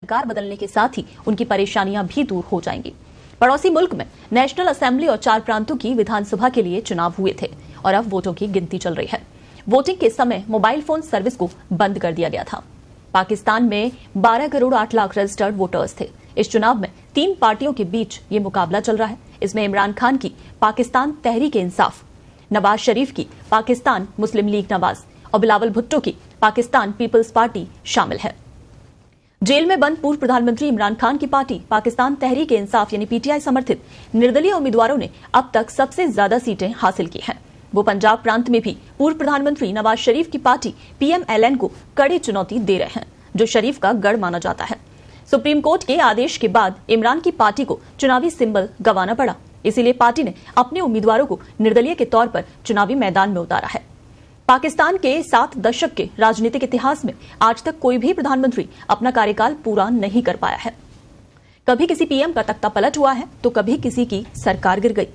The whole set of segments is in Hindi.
सरकार बदलने के साथ ही उनकी परेशानियां भी दूर हो जाएंगी। पड़ोसी मुल्क में नेशनल असेंबली और 4 प्रांतों की विधानसभा के लिए चुनाव हुए थे और अब वोटों की गिनती चल रही है। वोटिंग के समय मोबाइल फोन सर्विस को बंद कर दिया गया था। पाकिस्तान में 12 करोड़ 8 लाख रजिस्टर्ड वोटर्स थे। इस चुनाव में 3 पार्टियों के बीच ये मुकाबला चल रहा है। इसमें इमरान खान की पाकिस्तान तहरीक-ए-इंसाफ, नवाज शरीफ की पाकिस्तान मुस्लिम लीग नवाज और बिलावल भुट्टो की पाकिस्तान पीपल्स पार्टी शामिल है। जेल में बंद पूर्व प्रधानमंत्री इमरान खान की पार्टी पाकिस्तान तहरीक-ए-इंसाफ यानी पीटीआई समर्थित निर्दलीय उम्मीदवारों ने अब तक सबसे ज्यादा सीटें हासिल की हैं। वो पंजाब प्रांत में भी पूर्व प्रधानमंत्री नवाज शरीफ की पार्टी पीएमएलएन को कड़ी चुनौती दे रहे हैं, जो शरीफ का गढ़ माना जाता है। सुप्रीम कोर्ट के आदेश के बाद इमरान की पार्टी को चुनावी सिंबल गंवाना पड़ा, इसीलिए पार्टी ने अपने उम्मीदवारों को निर्दलीय के तौर पर चुनावी मैदान में उतारा है। पाकिस्तान के 7 दशक के राजनीतिक इतिहास में आज तक कोई भी प्रधानमंत्री अपना कार्यकाल पूरा नहीं कर पाया है। कभी किसी पीएम का तख्ता पलट हुआ है तो कभी किसी की सरकार गिर गई।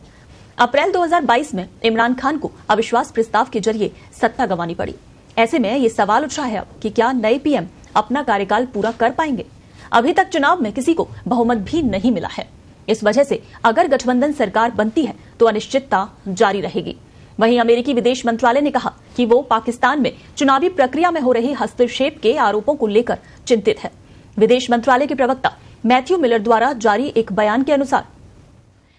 अप्रैल 2022 में इमरान खान को अविश्वास प्रस्ताव के जरिए सत्ता गंवानी पड़ी। ऐसे में ये सवाल उठ रहा है कि क्या नए पीएम अपना कार्यकाल पूरा कर पाएंगे। अभी तक चुनाव में किसी को बहुमत भी नहीं मिला है। इस वजह से अगर गठबंधन सरकार बनती है तो अनिश्चितता जारी रहेगी। वहीं अमेरिकी विदेश मंत्रालय ने कहा कि वो पाकिस्तान में चुनावी प्रक्रिया में हो रहे हस्तक्षेप के आरोपों को लेकर चिंतित है। विदेश मंत्रालय के प्रवक्ता मैथ्यू मिलर द्वारा जारी एक बयान के अनुसार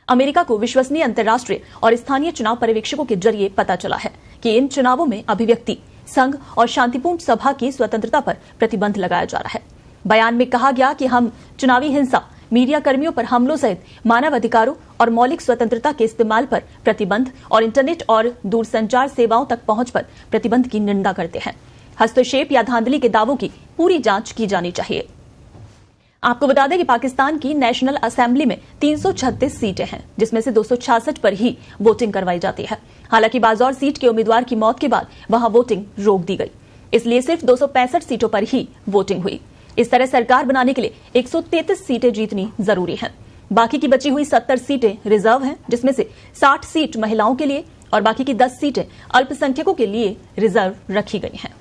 अमेरिका को विश्वसनीय अंतर्राष्ट्रीय और स्थानीय चुनाव पर्यवेक्षकों के जरिए पता चला है कि इन चुनावों में अभिव्यक्ति, संघ और शांतिपूर्ण सभा की स्वतंत्रता पर प्रतिबंध लगाया जा रहा है। बयान में कहा गया कि हम चुनावी हिंसा, मीडिया कर्मियों पर हमलों सहित मानव अधिकारों और मौलिक स्वतंत्रता के इस्तेमाल पर प्रतिबंध और इंटरनेट और दूरसंचार सेवाओं तक पहुंच पर प्रतिबंध की निंदा करते हैं। हस्तक्षेप या धांधली के दावों की पूरी जांच की जानी चाहिए। आपको बता दें कि पाकिस्तान की नेशनल असेंबली में 336 सीटें हैं, जिसमें से 266 पर ही वोटिंग करवाई जाती है। हालांकि बाज़ौर सीट के उम्मीदवार की मौत के बाद वहां वोटिंग रोक दी गई, इसलिए सिर्फ 265 सीटों पर ही वोटिंग हुई। इस तरह सरकार बनाने के लिए 133 सीटें जीतनी जरूरी हैं। बाकी की बची हुई 70 सीटें रिजर्व हैं, जिसमें से 60 सीट महिलाओं के लिए और बाकी की 10 सीटें अल्पसंख्यकों के लिए रिजर्व रखी गई हैं।